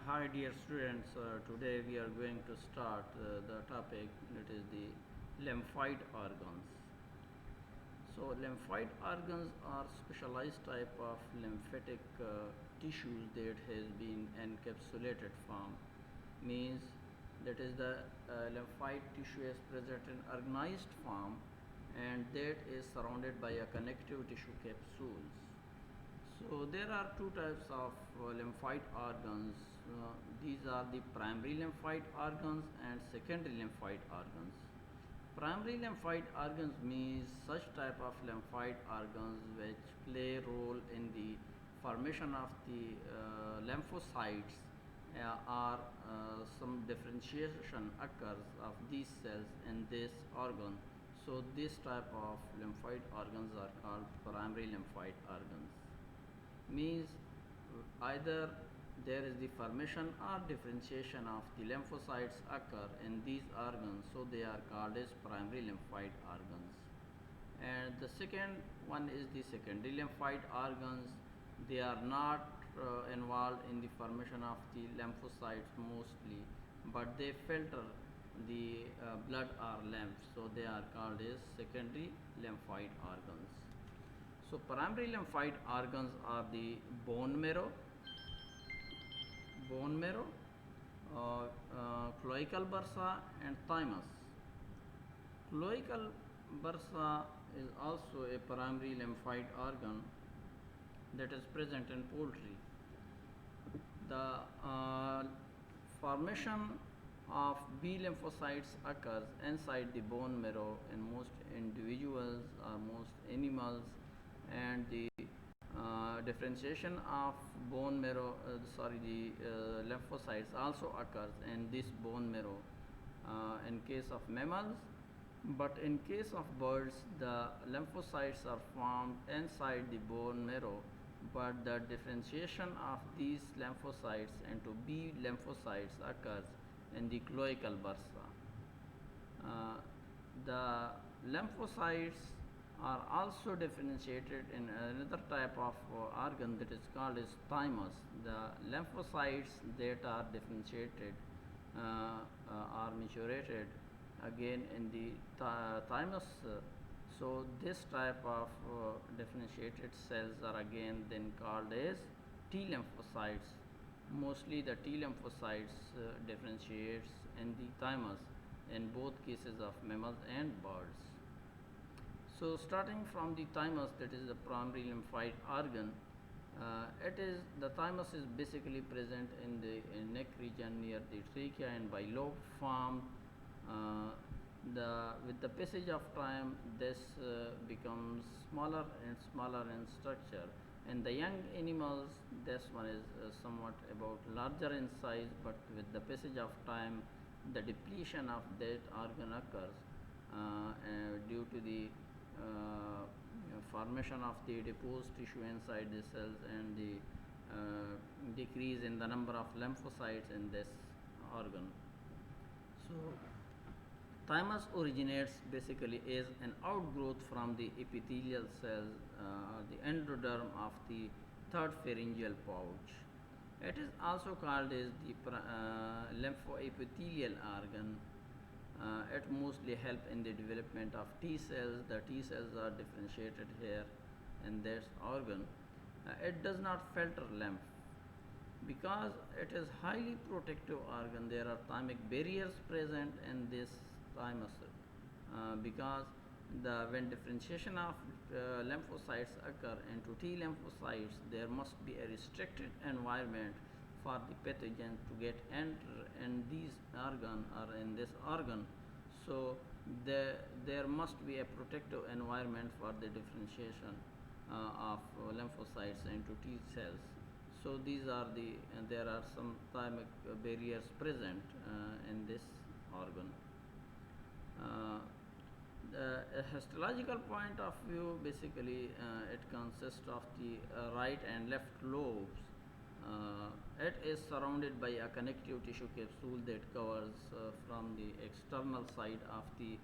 Hi dear students, today we are going to start the topic that is the lymphoid organs. So lymphoid organs are specialized type of lymphatic tissues that has been encapsulated from, means that is the lymphoid tissue is present in organized form and that is surrounded by a connective tissue capsules. So there are two types of lymphoid organs. These are the primary lymphoid organs and secondary lymphoid organs. Primary lymphoid organs means such type of lymphoid organs which play a role in the formation of the lymphocytes or some differentiation occurs of these cells in this organ. So this type of lymphoid organs are called primary lymphoid organs, means either there is the formation or differentiation of the lymphocytes occur in these organs, so they are called as primary lymphoid organs. And the second one is the secondary lymphoid organs. They are not involved in the formation of the lymphocytes mostly, but they filter the blood or lymph, so they are called as secondary lymphoid organs. So primary lymphoid organs are the bone marrow, cloacal bursa, and thymus. Cloacal bursa is also a primary lymphoid organ that is present in poultry. The formation of B lymphocytes occurs inside the bone marrow in most individuals or most animals, and the differentiation of bone marrow, lymphocytes also occurs in this bone marrow in case of mammals, but in case of birds, the lymphocytes are formed inside the bone marrow, but the differentiation of these lymphocytes into B lymphocytes occurs in the cloacal bursa. The lymphocytes are also differentiated in another type of organ that is called as thymus. The lymphocytes that are differentiated are maturated again in the thymus. So this type of differentiated cells are again then called as T lymphocytes. Mostly the T lymphocytes differentiates in the thymus in both cases of mammals and birds. So starting from the thymus, that is the primary lymphoid organ, the thymus is basically present in the neck region near the trachea and bilobe formed. With the passage of time, this becomes smaller and smaller in structure. In the young animals, this one is somewhat about larger in size, but with the passage of time, the depletion of that organ occurs due to the formation of the deposed tissue inside the cells and the decrease in the number of lymphocytes in this organ. So thymus originates basically as an outgrowth from the epithelial cells or the endoderm of the third pharyngeal pouch. It is also called as the lymphoepithelial organ. It mostly help in the development of T cells. The T cells are differentiated here in this organ. It does not filter lymph because it is highly protective organ. There are thymic barriers present in this thymus because when differentiation of lymphocytes occur into T lymphocytes, there must be a restricted environment for the pathogen to get enter in these organ or in this organ. So there must be a protective environment for the differentiation of lymphocytes into T cells. So these are there are some thymic barriers present in this organ. The histological point of view, basically it consists of the right and left lobes. It is surrounded by a connective tissue capsule that covers from the external side of the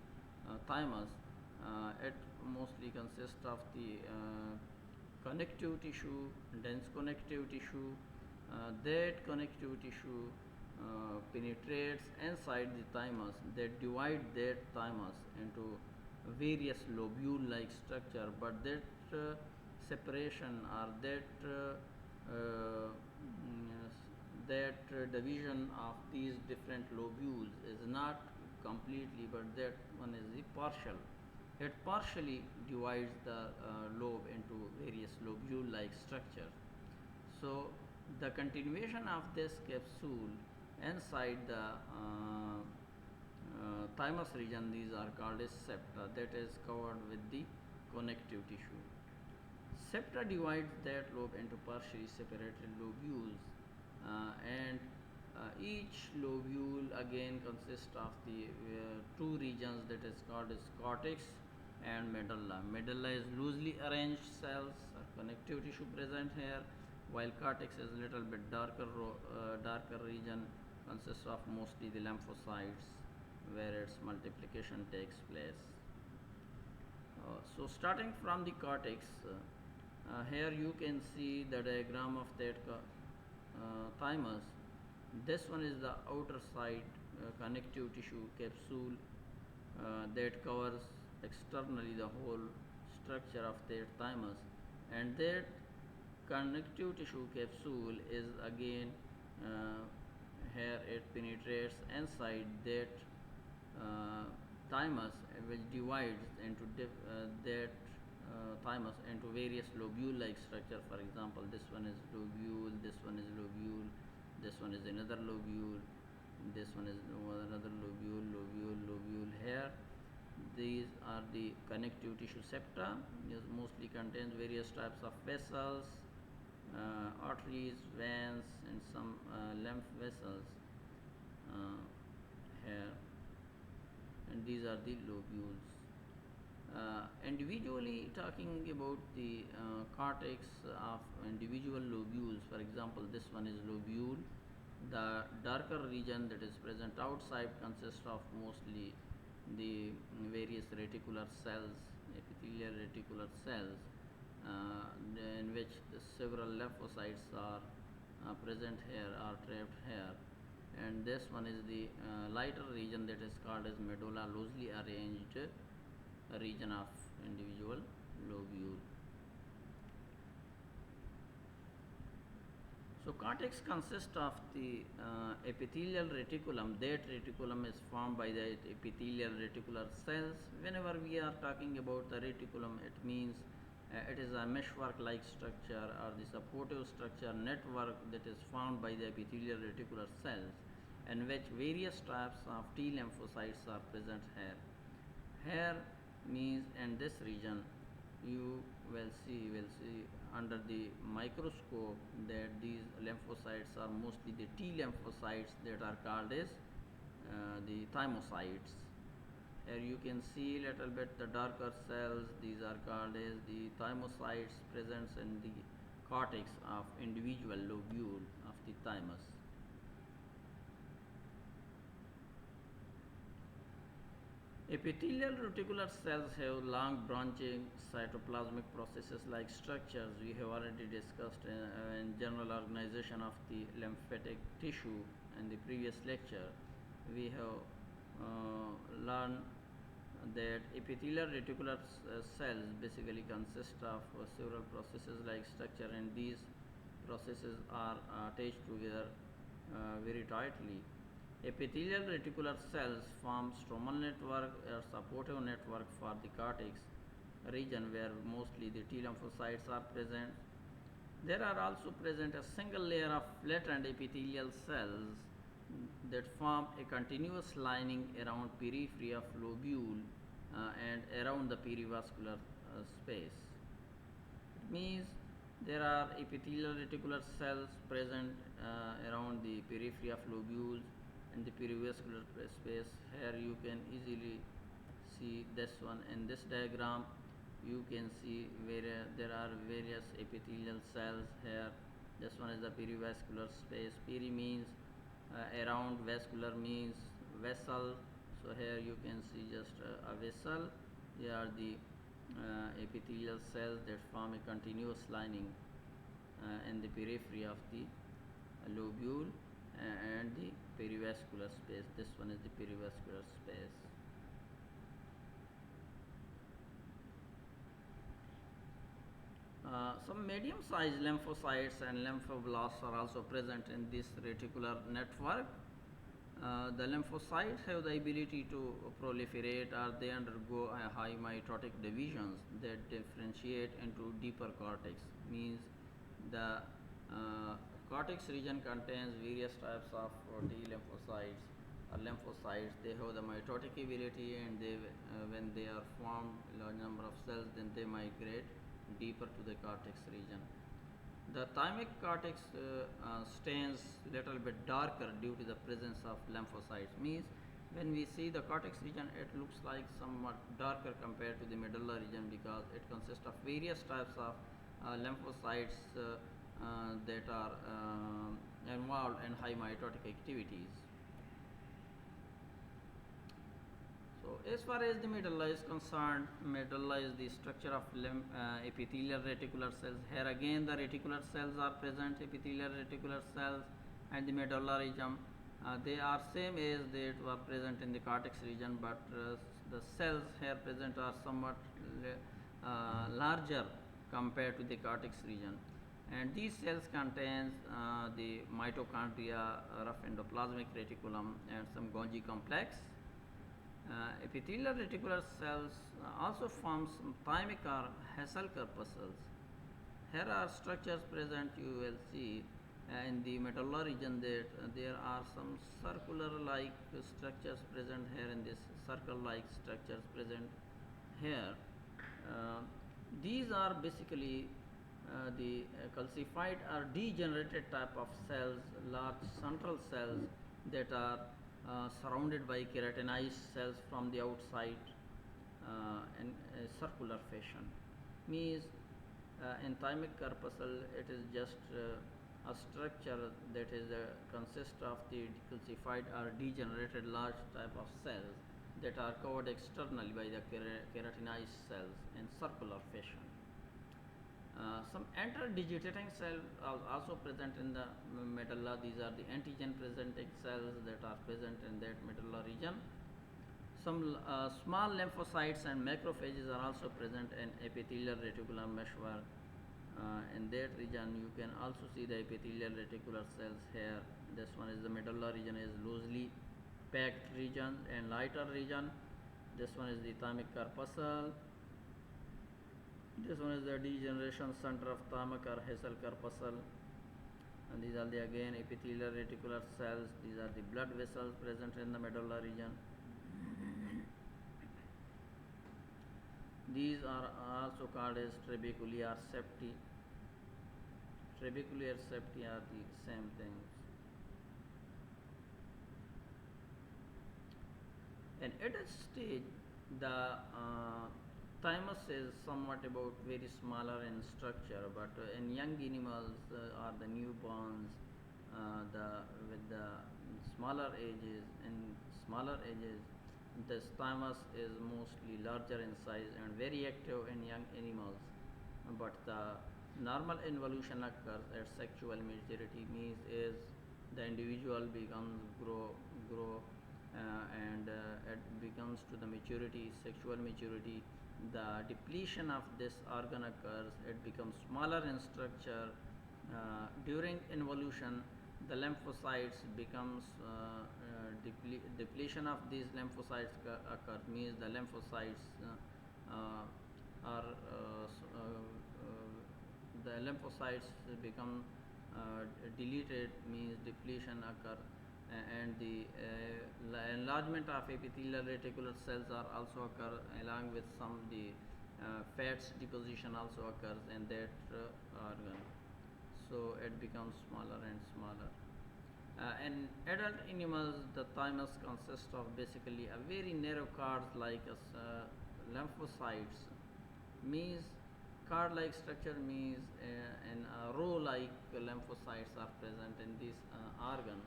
thymus. It mostly consists of the connective tissue, dense connective tissue, that connective tissue penetrates inside the thymus, that divide that thymus into various lobule-like structure, but that separation or that division of these different lobules is not completely, but that one is the partial. It partially divides the lobe into various lobule-like structures. So the continuation of this capsule inside the thymus region, these are called as septa, that is covered with the connective tissue. Septa divides that lobe into partially separated lobules, and each lobule again consists of the two regions, that is called as cortex and medulla. Medulla is loosely arranged cells or connective tissue present here, while cortex is a little bit darker region, consists of mostly the lymphocytes where its multiplication takes place. So starting from the cortex, here you can see the diagram of that thymus. This one is the outer side connective tissue capsule that covers externally the whole structure of that thymus, and that connective tissue capsule is again here it penetrates inside that thymus, which divides into that thymus into various lobule-like structure. For example, this one is lobule, this one is lobule, this one is another lobule, this one is another lobule. Here, these are the connective tissue septa. This mostly contains various types of vessels, arteries, veins, and some lymph vessels here, and these are the lobules. Individually talking about the cortex of individual lobules, for example, this one is lobule. The darker region that is present outside consists of mostly the various reticular cells, epithelial reticular cells, in which several lymphocytes are present here, are trapped here. And this one is the lighter region that is called as medulla, loosely arranged region of individual lobule. So cortex consists of the epithelial reticulum. That reticulum is formed by the epithelial reticular cells. Whenever we are talking about the reticulum, it means it is a meshwork-like structure or the supportive structure network that is formed by the epithelial reticular cells, in which various types of T lymphocytes are present here. Here means in this region you will see under the microscope that these lymphocytes are mostly the T lymphocytes that are called as the thymocytes. Here you can see little bit the darker cells, these are called as the thymocytes, present in the cortex of individual lobule of the thymus. Epithelial reticular cells have long branching cytoplasmic processes like structures. We have already discussed in general organization of the lymphatic tissue in the previous lecture. We have learned that epithelial reticular cells basically consist of several processes like structure, and these processes are attached together very tightly. Epithelial reticular cells form stromal network or supportive network for the cortex region, where mostly the T lymphocytes are present. There are also present a single layer of flattened epithelial cells that form a continuous lining around periphery of lobule and around the perivascular space. It means there are epithelial reticular cells present around the periphery of lobules and the perivascular space. Here you can easily see this one in this diagram. You can see where there are various epithelial cells here. This one is the perivascular space. Peri means around, vascular means vessel. So here you can see just a vessel. They are the epithelial cells that form a continuous lining in the periphery of the lobule, and the perivascular space. This one is the perivascular space. Some medium-sized lymphocytes and lymphoblasts are also present in this reticular network. The lymphocytes have the ability to proliferate, or they undergo a high mitotic divisions that differentiate into deeper cortex. Means the cortex region contains various types of T lymphocytes or lymphocytes. They have the mitotic ability, and they when they are formed large number of cells, then they migrate deeper to the cortex region. The thymic cortex stains little bit darker due to the presence of lymphocytes. Means when we see the cortex region, it looks like somewhat darker compared to the medulla region, because it consists of various types of lymphocytes that are involved in high mitotic activities. So as far as the medulla is concerned, medulla is the structure of epithelial reticular cells. Here again the reticular cells are present, epithelial reticular cells, and the medulla region. They are same as they were present in the cortex region, but the cells here present are somewhat larger compared to the cortex region. And these cells contains the mitochondria, rough endoplasmic reticulum, and some Golgi complex. Epithelial reticular cells also form some thymic or Hessel corpuscles. Here are structures present, you will see in the medulla region that there are some circular like structures present here, in this circle like structures present here. These are basically the calcified or degenerated type of cells, large central cells that are surrounded by keratinized cells from the outside in a circular fashion. Means in thymic corpuscle, it is just a structure that is consists of the calcified or degenerated large type of cells that are covered externally by the keratinized cells in circular fashion. Some interdigitating cells are also present in the medulla. These are the antigen presenting cells that are present in that medulla region. Some small lymphocytes and macrophages are also present in epithelial reticular meshwork. In that region, you can also see the epithelial reticular cells here. This one is the medulla region, is loosely packed region and lighter region. This one is the thymic corpuscle. This one is the degeneration center of thymic or Hessel corpuscle. And these are the again epithelial reticular cells. These are the blood vessels present in the medulla region. These are also called as trabecular septi. Trabecular septi are the same things. And at a stage, the thymus is somewhat about very smaller in structure, but in young animals or the newborns, with the smaller ages, this thymus is mostly larger in size and very active in young animals. But the normal involution occurs at sexual maturity. Means as the individual grow and it becomes to the maturity, sexual maturity, the depletion of this organ occurs. It becomes smaller in structure. During involution, the lymphocytes becomes depletion of these lymphocytes occurs. Means the lymphocytes are the lymphocytes become deleted. Means depletion occur, and the enlargement of epithelial reticular cells are also occur, along with some the fats deposition also occurs in that organ. So it becomes smaller and smaller. In adult animals, the thymus consists of basically a very narrow cards like lymphocytes. Means card-like structure means in a row-like lymphocytes are present in this organ,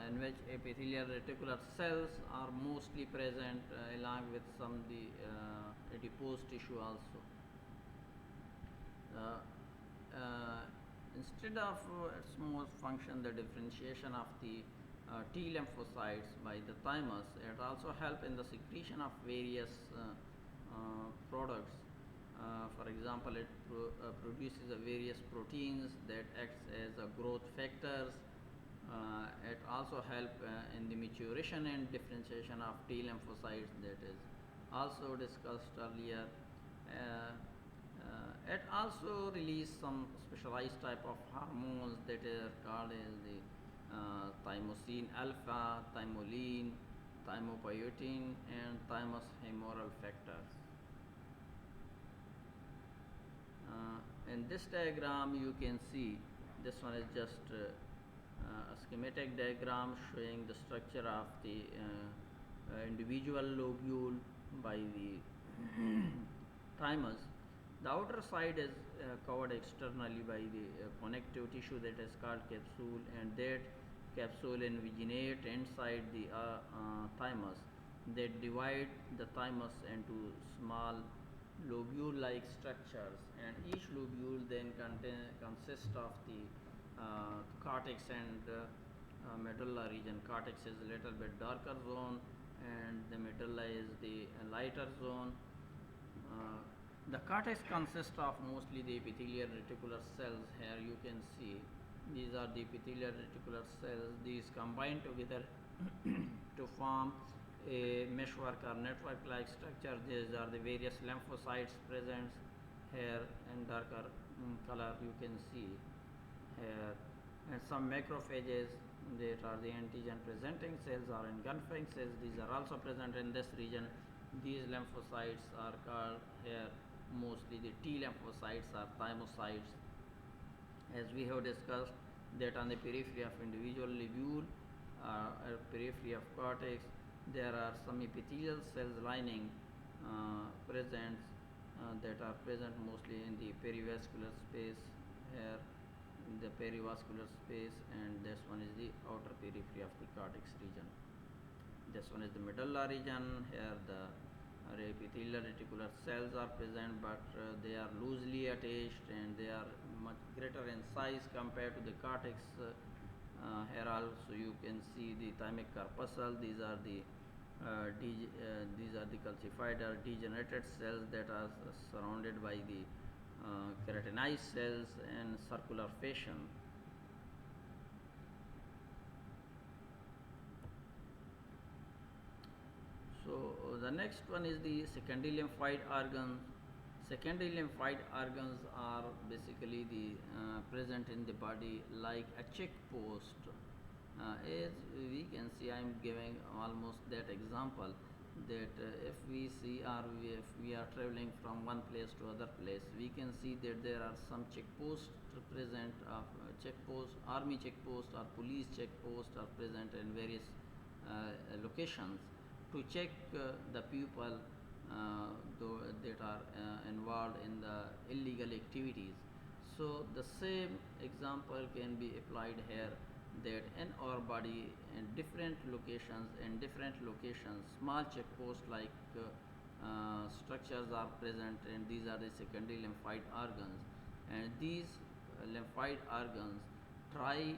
in which epithelial reticular cells are mostly present, along with some the adipose tissue also. In Instead of its most function, the differentiation of the T lymphocytes by the thymus, it also helps in the secretion of various products. For example, it produces various proteins that acts as growth factors. It also helps in the maturation and differentiation of T lymphocytes, that is also discussed earlier. It also releases some specialized type of hormones that are called as the thymosin alpha, thymolene, thymopiotin, and thymus humoral factors. In this diagram, you can see this one is just a schematic diagram showing the structure of the individual lobule by the thymus. The outer side is covered externally by the connective tissue that is called capsule, and that capsule invaginate inside the thymus. They divide the thymus into small lobule-like structures, and each lobule then consists of the cortex and medulla region. Cortex is a little bit darker zone, and the medulla is the lighter zone. The cortex consists of mostly the epithelial reticular cells. Here you can see these are the epithelial reticular cells. These combine together to form a meshwork or network-like structure. These are the various lymphocytes present here in darker color. You can see here, and some macrophages that are the antigen-presenting cells or engulfing cells. These are also present in this region. These lymphocytes are called here mostly the T lymphocytes or thymocytes. As we have discussed that on the periphery of individual lobule periphery of cortex, there are some epithelial cells lining present that are present mostly in the perivascular space here, in the perivascular space, and this one is the outer periphery of the cortex region. This one is the medulla region. Here the epithelial reticular cells are present, but they are loosely attached and they are much greater in size compared to the cortex. Here also you can see the thymic corpuscle. These are the calcified or degenerated cells that are surrounded by the keratinized cells in circular fashion. So the next one is the secondary lymphoid organs. Secondary lymphoid organs are basically the present in the body like a check post. As we can see, I am giving almost that example that if we see or if we are traveling from one place to other place, we can see that there are some check posts present, check posts, army check posts or police check posts are present in various locations to check the people that are involved in the illegal activities. So the same example can be applied here, that in our body in different locations, small check posts like structures are present, and these are the secondary lymphoid organs, and these lymphoid organs try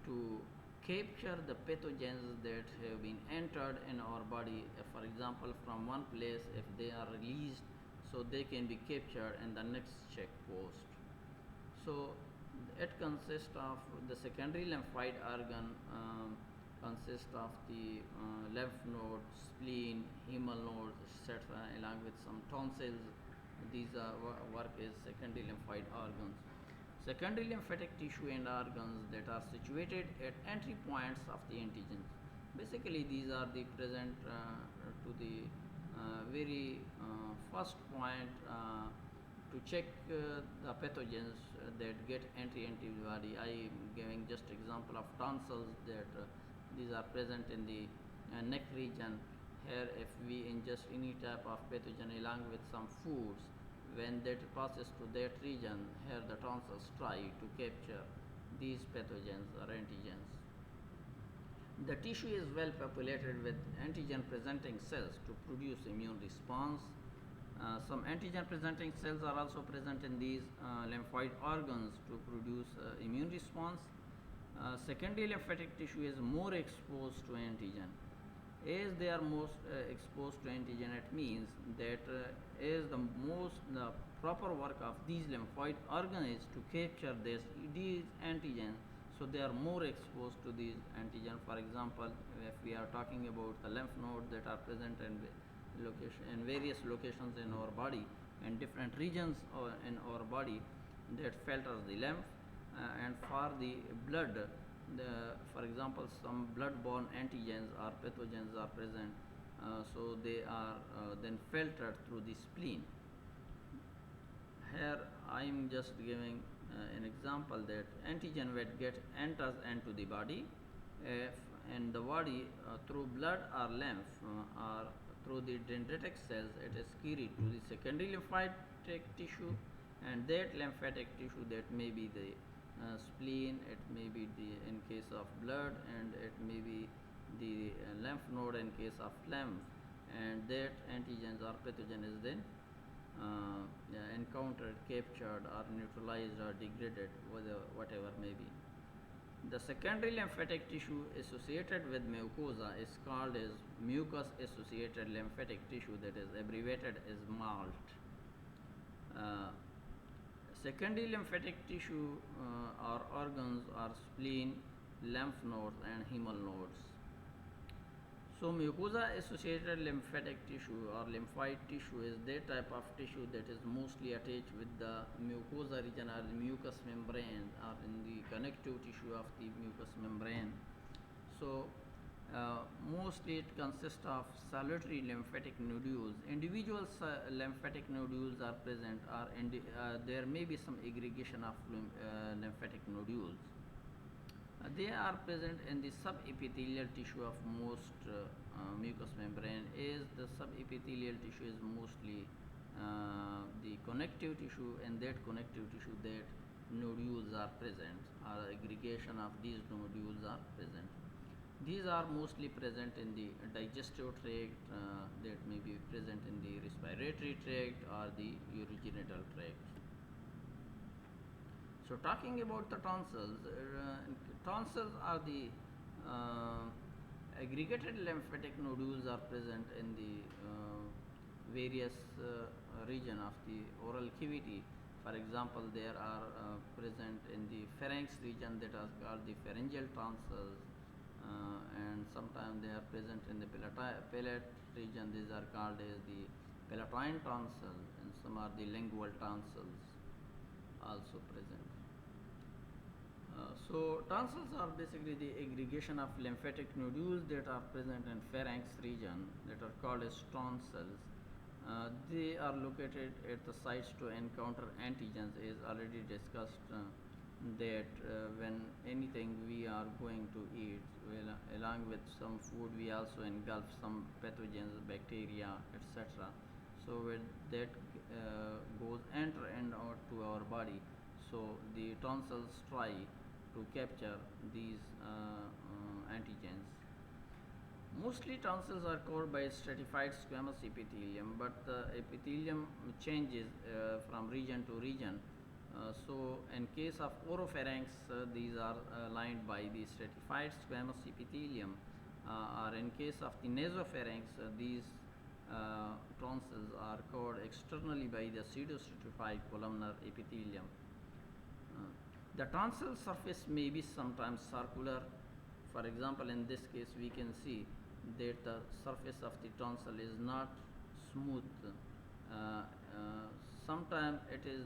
to capture the pathogens that have been entered in our body. For example, from one place, if they are released, so they can be captured in the next check post. So it consists of the secondary lymphoid organ consists of the lymph node, spleen, hemal node, etc., along with some tonsils. These are work as secondary lymphoid organs. Secondary lymphatic tissue and organs that are situated at entry points of the antigens. Basically, these are the present to the very first point to check the pathogens that get entry into the body. I am giving just example of tonsils that these are present in the neck region. Here, if we ingest any type of pathogen along with some foods, when that passes to that region, here the tonsils try to capture these pathogens or antigens. The tissue is well populated with antigen presenting cells to produce immune response. Some antigen presenting cells are also present in these lymphoid organs to produce immune response. Secondary lymphatic tissue is more exposed to antigen. As they are most exposed to antigen, it means that as the proper work of these lymphoid organs is to capture these antigens, so they are more exposed to these antigen. For example, if we are talking about the lymph nodes that are present in various locations in our body and different regions in our body that filters the lymph, and for the blood, for example, some blood-borne antigens or pathogens are present, so they are then filtered through the spleen. Here I am just giving an example that antigen that enters into the body, if in the body through blood or lymph or through the dendritic cells, it is carried to the secondary lymphatic tissue, and that lymphatic tissue, that may be the spleen, it may be in case of blood, and it may be the lymph node in case of lymph, and that antigens or pathogen is then encountered, captured, or neutralized or degraded, whatever may be. The secondary lymphatic tissue associated with mucosa is called as mucus associated lymphatic tissue, that is abbreviated as MALT. Secondary lymphatic tissue or organs are spleen, lymph nodes, and hemal nodes. So mucosa associated lymphatic tissue or lymphoid tissue is that type of tissue that is mostly attached with the mucosa region or the mucous membrane, or in the connective tissue of the mucous membrane. So mostly it consists of solitary lymphatic nodules. Individual lymphatic nodules are present, or there may be some aggregation of lymphatic nodules. They are present in the subepithelial tissue of most mucous membrane, as the subepithelial tissue is mostly the connective tissue, and that connective tissue, that nodules are present, or aggregation of these nodules are present. These are mostly present in the digestive tract, that may be present in the respiratory tract or the urogenital tract. So talking about the tonsils, tonsils are the aggregated lymphatic nodules are present in the various region of the oral cavity. For example, there are present in the pharynx region, that are called the pharyngeal tonsils, and sometimes they are present in the palate region. These are called as the palatine tonsil, and some are the lingual tonsils also present. So tonsils are basically the aggregation of lymphatic nodules that are present in pharynx region, that are called as tonsils. They are located at the sites to encounter antigens, as already discussed, that when anything we are going to eat, well, along with some food, we also engulf some pathogens, bacteria, etc. So when that goes enter and out to our body, so the tonsils try to capture these antigens. Mostly tonsils are covered by stratified squamous epithelium, but the epithelium changes from region to region. So in case of oropharynx, these are lined by the stratified squamous epithelium, or in case of the nasopharynx, these tonsils are covered externally by the pseudostratified columnar epithelium. The tonsil surface may be sometimes circular. For example, in this case, we can see that the surface of the tonsil is not smooth. Sometimes it is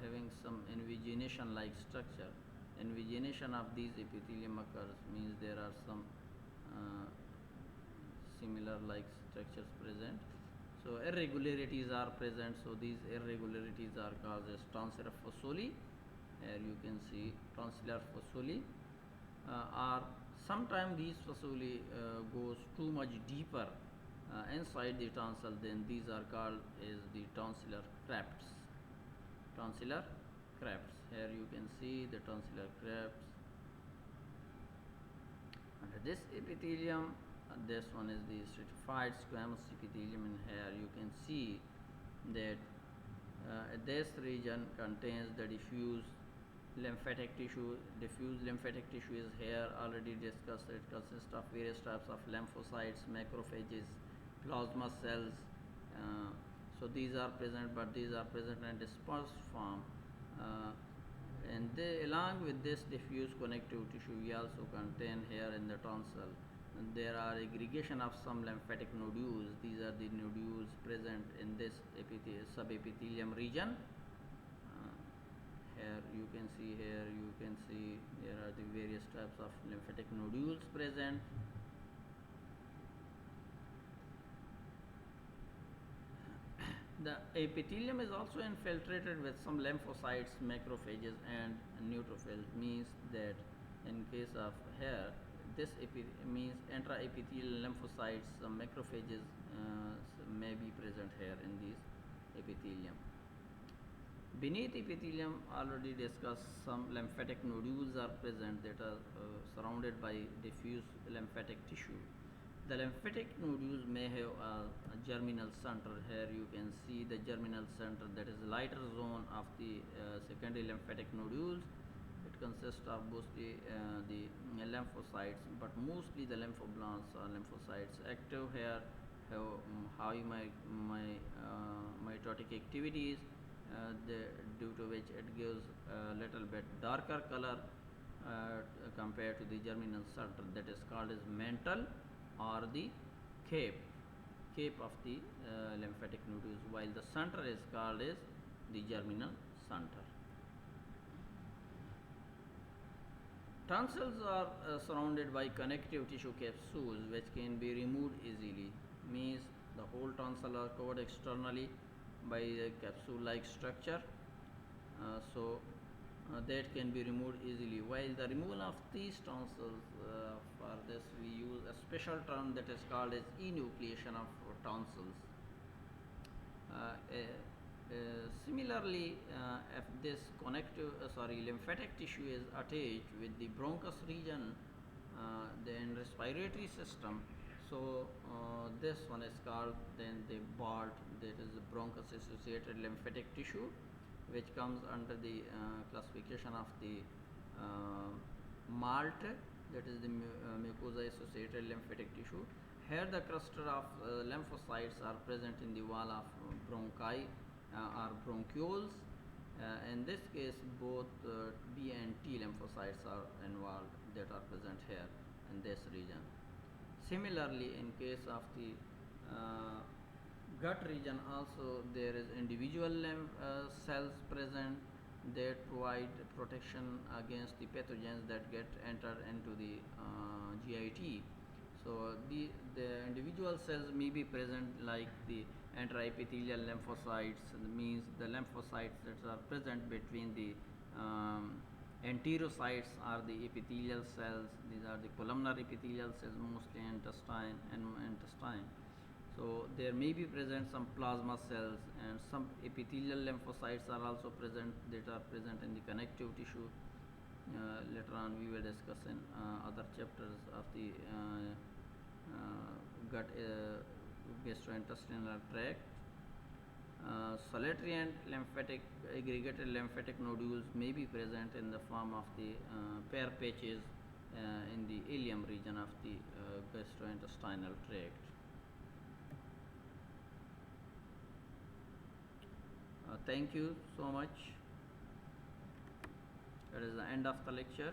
having some invagination like structure. Invagination of these epithelium occurs, means there are some similar like structures present. So irregularities are present, so these irregularities are called as tonsillar fossoli. Here you can see tonsillar fossoli, or sometimes these fossoli goes too much deeper inside the tonsil, then these are called as the tonsillar crafts. Tonsillar crafts. Here you can see the tonsillar crafts. Under this epithelium, this one is the stratified squamous epithelium, and here you can see that this region contains the diffuse lymphatic tissue. Diffuse lymphatic tissue is here already discussed. It consists of various types of lymphocytes, macrophages, plasma cells. So these are present, but these are present in dispersed form. And along with this diffuse connective tissue, we also contain here in the tonsil. And there are aggregation of some lymphatic nodules. These are the nodules present in this subepithelium region. Here you can see, there are the various types of lymphatic nodules present. The epithelium is also infiltrated with some lymphocytes, macrophages and neutrophils. Means that in case of here, this means intraepithelial lymphocytes, some macrophages may be present here in these epithelium. Beneath epithelium, already discussed, some lymphatic nodules are present that are surrounded by diffuse lymphatic tissue. The lymphatic nodules may have a germinal center. Here you can see the germinal center, that is lighter zone of the secondary lymphatic nodules. It consists of mostly the lymphocytes, but mostly the lymphoblasts or lymphocytes active here have high mitotic activities, due to which it gives a little bit darker color compared to the germinal center, that is called as mantle or the cape of the lymphatic nodules, while the center is called as the germinal center. Tonsils are surrounded by connective tissue capsules which can be removed easily. Means the whole tonsil are covered externally by a capsule-like structure, that can be removed easily. While the removal of these tonsils, for this we use a special term that is called as enucleation of tonsils. Similarly, if this lymphatic tissue is attached with the bronchus region, then respiratory system, so this one is called then the BART, that is the bronchus associated lymphatic tissue, which comes under the classification of the MALT, that is the mucosa associated lymphatic tissue. Here the cluster of lymphocytes are present in the wall of bronchi or bronchioles. In this case, both B and T lymphocytes are involved, that are present here in this region. Similarly, in case of the gut region, also there is individual cells present that provide protection against the pathogens that get entered into the GIT. So the individual cells may be present like the intraepithelial lymphocytes, means the lymphocytes that are present between the enterocytes are the epithelial cells. These are the columnar epithelial cells, mostly intestine. So there may be present some plasma cells, and some epithelial lymphocytes are also present, that are present in the connective tissue. Later on we will discuss in other chapters of the gut gastrointestinal tract. Solitary and aggregated lymphatic nodules may be present in the form of the pair patches in the ileum region of the gastrointestinal tract. Thank you so much. That is the end of the lecture.